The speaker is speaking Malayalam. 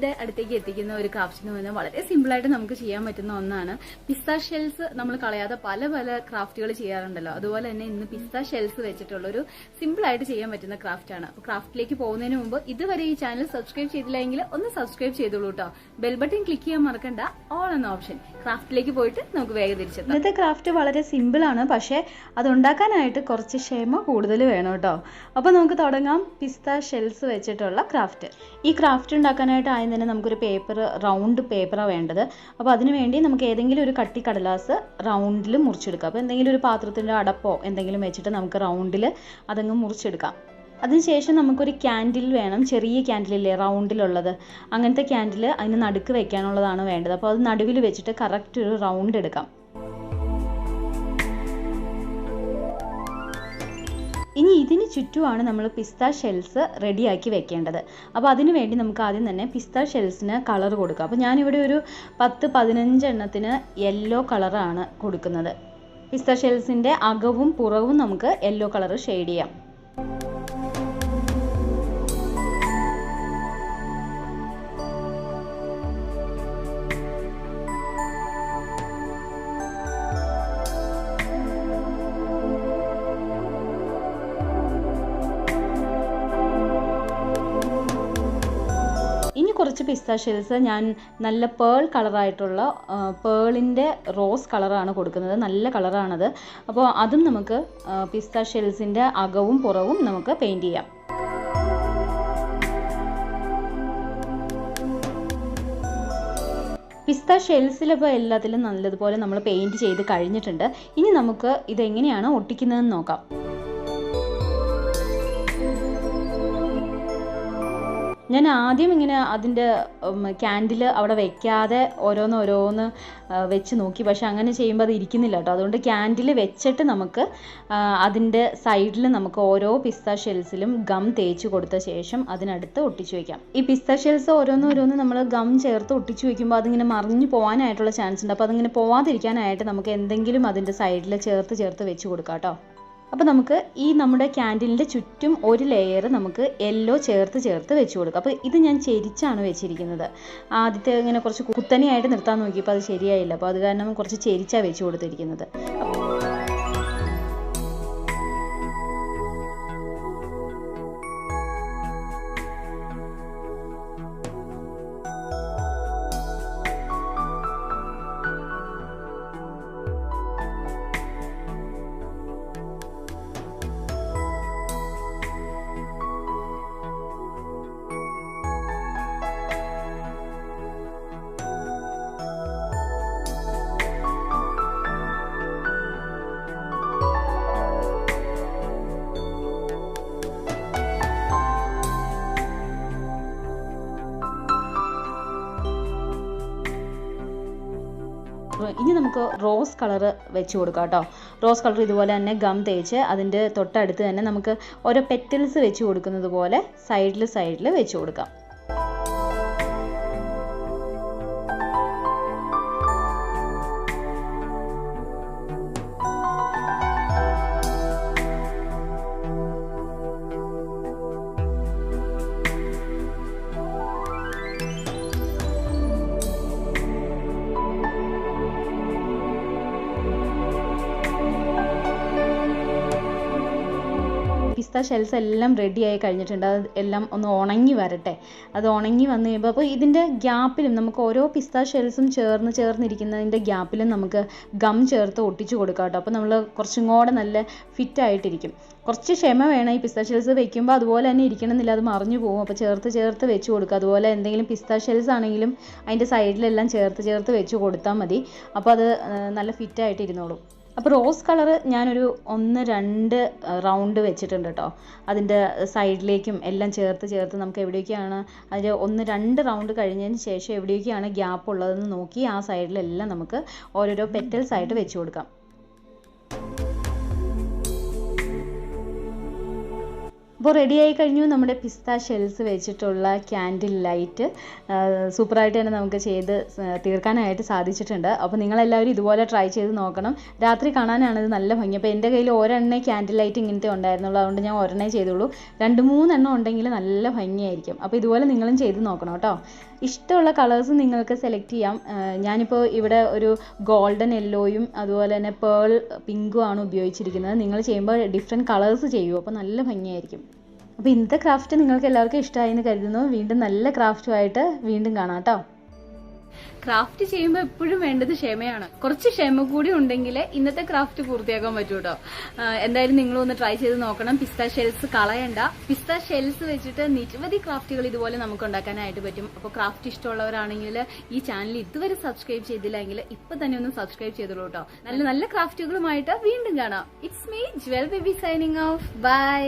നിങ്ങളുടെ അടുത്തേക്ക് എത്തിക്കുന്ന ഒരു ക്രാഫ്റ്റിന് വന്ന് വളരെ സിമ്പിൾ ആയിട്ട് നമുക്ക് ചെയ്യാൻ പറ്റുന്ന ഒന്നാണ്. പിസ്ത ഷെൽസ് നമ്മൾ കളയാതെ പല പല ക്രാഫ്റ്റുകൾ ചെയ്യാറുണ്ടല്ലോ. അതുപോലെ തന്നെ ഇന്ന് പിസ്ത ഷെൽസ് വെച്ചിട്ടുള്ള ഒരു സിമ്പിൾ ആയിട്ട് ചെയ്യാൻ പറ്റുന്ന ക്രാഫ്റ്റ് ആണ്. അപ്പോൾ ക്രാഫ്റ്റിലേക്ക് പോകുന്നതിന് മുമ്പ് ഇതുവരെ ഈ ചാനൽ സബ്സ്ക്രൈബ് ചെയ്തില്ലെങ്കിൽ ഒന്ന് സബ്സ്ക്രൈബ് ചെയ്തോളൂ കേട്ടോ. ബെൽ ബട്ടൺ ക്ലിക്ക് ചെയ്യാൻ മറക്കണ്ട. ഓൾ എന്ന ഓപ്ഷൻ. ക്രാഫ്റ്റിലേക്ക് പോയിട്ട് നമുക്ക് വേഗം തിരിച്ചെത്താം. ഇന്നത്തെ ക്രാഫ്റ്റ് വളരെ സിമ്പിൾ ആണ്, പക്ഷേ അത് ഉണ്ടാക്കാനായിട്ട് കുറച്ച് ക്ഷമ കൂടുതൽ വേണം കേട്ടോ. അപ്പോൾ നമുക്ക് തുടങ്ങാം പിസ്ത ഷെൽസ് വെച്ചിട്ടുള്ള ക്രാഫ്റ്റ്. ഈ ക്രാഫ്റ്റ് ഉണ്ടാക്കാനായിട്ട് ആദ്യം തന്നെ നമുക്കൊരു പേപ്പർ, റൗണ്ട് പേപ്പറാണ് വേണ്ടത്. അപ്പോൾ അതിന് വേണ്ടി നമുക്ക് ഏതെങ്കിലും ഒരു കട്ടി കടലാസ് റൗണ്ടിൽ മുറിച്ചെടുക്കാം. അപ്പോൾ എന്തെങ്കിലും ഒരു പാത്രത്തിൻ്റെ അടപ്പോ എന്തെങ്കിലും വെച്ചിട്ട് നമുക്ക് റൗണ്ടിൽ അതങ്ങ് മുറിച്ചെടുക്കാം. അതിനുശേഷം നമുക്കൊരു ക്യാൻഡിൽ വേണം. ചെറിയ ക്യാൻഡിലില്ലേ റൗണ്ടിലുള്ളത്, അങ്ങനത്തെ ക്യാൻഡിൽ അതിന് നടുക്ക് വെക്കാനുള്ളതാണ് വേണ്ടത്. അപ്പോൾ അത് നടുവിൽ വെച്ചിട്ട് കറക്റ്റ് ഒരു റൗണ്ട് എടുക്കാം. ഇനി ഇതിന് ചുറ്റുമാണ് നമ്മൾ പിസ്ത ഷെൽസ് റെഡിയാക്കി വെക്കേണ്ടത്. അപ്പോൾ അതിന് വേണ്ടി നമുക്ക് ആദ്യം തന്നെ പിസ്ത ഷെൽസിന് കളർ കൊടുക്കാം. അപ്പോൾ ഞാനിവിടെ ഒരു 10-15 എണ്ണത്തിന് യെല്ലോ കളറാണ് കൊടുക്കുന്നത്. പിസ്ത ഷെൽസിൻ്റെ അകവും പുറവും നമുക്ക് യെല്ലോ കളർ ഷെയ്ഡ് ചെയ്യാം. ഇനി കുറച്ച് പിസ്ത ഷെൽസ് ഞാൻ നല്ല പേൾ കളറായിട്ടുള്ള പേളിൻ്റെ റോസ് കളറാണ് കൊടുക്കുന്നത്. നല്ല കളറാണത്. അപ്പോൾ അതും നമുക്ക് പിസ്ത ഷെൽസിൻ്റെ അകവും പുറവും നമുക്ക് പെയിൻറ് ചെയ്യാം. പിസ്ത ഷെൽസിലിപ്പോൾ എല്ലാത്തിലും നല്ലതുപോലെ നമ്മൾ പെയിൻറ് ചെയ്ത് കഴിഞ്ഞിട്ടുണ്ട്. ഇനി നമുക്ക് ഇതെങ്ങനെയാണ് ഒട്ടിക്കുന്നതെന്ന് നോക്കാം. ഞാൻ ആദ്യം ഇങ്ങനെ അതിൻ്റെ ക്യാൻഡിൽ അവിടെ വെക്കാതെ ഓരോന്ന് വെച്ച് നോക്കി. പക്ഷെ അങ്ങനെ ചെയ്യുമ്പോൾ അത് ഇരിക്കുന്നില്ല കേട്ടോ. അതുകൊണ്ട് ക്യാൻഡിൽ വെച്ചിട്ട് നമുക്ക് അതിൻ്റെ സൈഡിൽ നമുക്ക് ഓരോ പിസ്ത ഷെൽസിലും ഗം തേച്ച് കൊടുത്ത ശേഷം അതിനടുത്ത് ഒട്ടിച്ചു വയ്ക്കാം. ഈ പിസ്ത ഷെൽസ് ഓരോന്ന് നമ്മൾ ഗം ചേർത്ത് ഒട്ടിച്ചു വയ്ക്കുമ്പോൾ അതിങ്ങനെ മറിഞ്ഞു പോകാനായിട്ടുള്ള ചാൻസ് ഉണ്ട്. അപ്പോൾ അതിങ്ങനെ പോവാതിരിക്കാനായിട്ട് നമുക്ക് എന്തെങ്കിലും അതിൻ്റെ സൈഡിൽ ചേർത്ത് വെച്ച് കൊടുക്കാം കേട്ടോ. അപ്പോൾ നമുക്ക് ഈ നമ്മുടെ ക്യാൻഡിലിൻ്റെ ചുറ്റും ഒരു ലെയർ നമുക്ക് യെല്ലോ ചേർത്ത് വെച്ച് കൊടുക്കാം. അപ്പോൾ ഇത് ഞാൻ ചെരിച്ചാണ് വെച്ചിരിക്കുന്നത്. ആദ്യത്തെ ഇങ്ങനെ കുറച്ച് കുത്തനെയായിട്ട് നിർത്താൻ നോക്കിയപ്പോൾ അത് ശരിയായില്ല. അപ്പോൾ അത് കാരണം കുറച്ച് ചെരിച്ചാണ് വെച്ച് കൊടുത്തിരിക്കുന്നത്. ഇനി നമുക്ക് റോസ് കളർ വെച്ച് കൊടുക്കാം കേട്ടോ. റോസ് കളർ ഇതുപോലെ തന്നെ ഗം തേച്ച് അതിൻ്റെ തൊട്ടടുത്ത് തന്നെ നമുക്ക് ഓരോ പെറ്റൽസ് വെച്ച് കൊടുക്കുന്നത് പോലെ സൈഡിൽ വെച്ച് കൊടുക്കാം. പിസ്ത ഷെൽസ് എല്ലാം റെഡി ആയി കഴിഞ്ഞിട്ടുണ്ട്. അത് എല്ലാം ഒന്ന് ഉണങ്ങി വരട്ടെ. അത് ഉണങ്ങി വന്നു കഴിയുമ്പോൾ അപ്പോൾ ഇതിൻ്റെ ഗ്യാപ്പിലും നമുക്ക് ഓരോ പിസ്ത ഷെൽസും ചേർന്നിരിക്കുന്നതിൻ്റെ ഗ്യാപ്പിലും നമുക്ക് ഗം ചേർത്ത് ഒട്ടിച്ചു കൊടുക്കാം കേട്ടോ. അപ്പോൾ നമ്മൾ കുറച്ചും കൂടെ നല്ല ഫിറ്റായിട്ടിരിക്കും. കുറച്ച് ക്ഷമ വേണം. ഈ പിസ്ത ഷെൽസ് വെക്കുമ്പോൾ അതുപോലെ തന്നെ ഇരിക്കണമെന്നില്ല, അത് മറിഞ്ഞു പോകും. അപ്പോൾ ചേർത്ത് വെച്ച് കൊടുക്കുക. അതുപോലെ എന്തെങ്കിലും പിസ്ത ഷെൽസ് ആണെങ്കിലും അതിൻ്റെ സൈഡിലെല്ലാം ചേർത്ത് വെച്ച് കൊടുത്താൽ മതി. അപ്പോൾ അത് നല്ല ഫിറ്റായിട്ട് ഇരുന്നോളും. അപ്പോൾ റോസ് കളർ ഞാനൊരു 1-2 റൗണ്ട് വെച്ചിട്ടുണ്ട് കേട്ടോ. അതിൻ്റെ സൈഡിലേക്കും എല്ലാം ചേർത്ത് നമുക്ക് എവിടെയൊക്കെയാണ് അതിൽ 1-2 റൗണ്ട് കഴിഞ്ഞതിന് ശേഷം എവിടെയൊക്കെയാണ് ഗ്യാപ്പ് ഉള്ളതെന്ന് നോക്കി ആ സൈഡിലെല്ലാം നമുക്ക് ഓരോരോ പെറ്റൽസ് ആയിട്ട് വെച്ച് കൊടുക്കാം. അപ്പോൾ റെഡിയായി കഴിഞ്ഞു നമ്മുടെ പിസ്ത ഷെൽസ് വെച്ചിട്ടുള്ള ക്യാൻഡിൽ ലൈറ്റ്. സൂപ്പറായിട്ട് തന്നെ നമുക്ക് ചെയ്ത് തീർക്കാനായിട്ട് സാധിച്ചിട്ടുണ്ട്. അപ്പോൾ നിങ്ങളെല്ലാവരും ഇതുപോലെ ട്രൈ ചെയ്ത് നോക്കണം. രാത്രി കാണാനാണ് ഇത് നല്ല ഭംഗി. അപ്പോൾ എൻ്റെ കയ്യിൽ ഒരെണ്ണേ ക്യാൻഡിൽ ലൈറ്റ് ഇങ്ങനത്തെ ഉണ്ടായിരുന്നുള്ളൂ. അതുകൊണ്ട് ഞാൻ ഒരെണ്ണേ ചെയ്തുള്ളൂ. 2-3 എണ്ണം ഉണ്ടെങ്കിൽ നല്ല ഭംഗിയായിരിക്കും. അപ്പോൾ ഇതുപോലെ നിങ്ങളും ചെയ്ത് നോക്കണം കേട്ടോ. ഇഷ്ടമുള്ള കളേഴ്സ് നിങ്ങൾക്ക് സെലക്ട് ചെയ്യാം. ഞാനിപ്പോൾ ഇവിടെ ഒരു ഗോൾഡൻ യെല്ലോയും അതുപോലെ തന്നെ പേൾ പിങ്കും ആണ് ഉപയോഗിച്ചിരിക്കുന്നത്. നിങ്ങൾ ചെയ്യുമ്പോൾ ഡിഫറെൻറ്റ് കളേഴ്സ് ചെയ്യൂ, അപ്പോൾ നല്ല ഭംഗിയായിരിക്കും. അപ്പോൾ ഇന്നത്തെ ക്രാഫ്റ്റ് നിങ്ങൾക്ക് എല്ലാവർക്കും ഇഷ്ടമായി എന്ന് കരുതുന്നു. വീണ്ടും നല്ല ക്രാഫ്റ്റുമായിട്ട് വീണ്ടും കാണാം കേട്ടോ. ക്രാഫ്റ്റ് ചെയ്യുമ്പോൾ എപ്പോഴും വേണ്ടത് ക്ഷമയാണ്. കുറച്ച് ക്ഷമ കൂടി ഉണ്ടെങ്കിൽ ഇന്നത്തെ ക്രാഫ്റ്റ് പൂർത്തിയാക്കാൻ പറ്റൂ കേട്ടോ. എന്തായാലും നിങ്ങളൊന്ന് ട്രൈ ചെയ്ത് നോക്കണം. പിസ്ത ഷെൽസ് കളയണ്ട. പിസ്ത ഷെൽസ് വെച്ചിട്ട് നിരവധി ക്രാഫ്റ്റുകൾ ഇതുപോലെ നമുക്ക് ഉണ്ടാക്കാനായിട്ട് പറ്റും. അപ്പോൾ ക്രാഫ്റ്റ് ഇഷ്ടമുള്ളവരാണെങ്കിൽ ഈ ചാനൽ ഇതുവരെ സബ്സ്ക്രൈബ് ചെയ്തില്ലെങ്കിൽ ഇപ്പൊ തന്നെ ഒന്ന് സബ്സ്ക്രൈബ് ചെയ്തോളൂ കേട്ടോ. നല്ല നല്ല ക്രാഫ്റ്റുകളുമായിട്ട് വീണ്ടും കാണാം. It's me Jewel Baby signing off. By.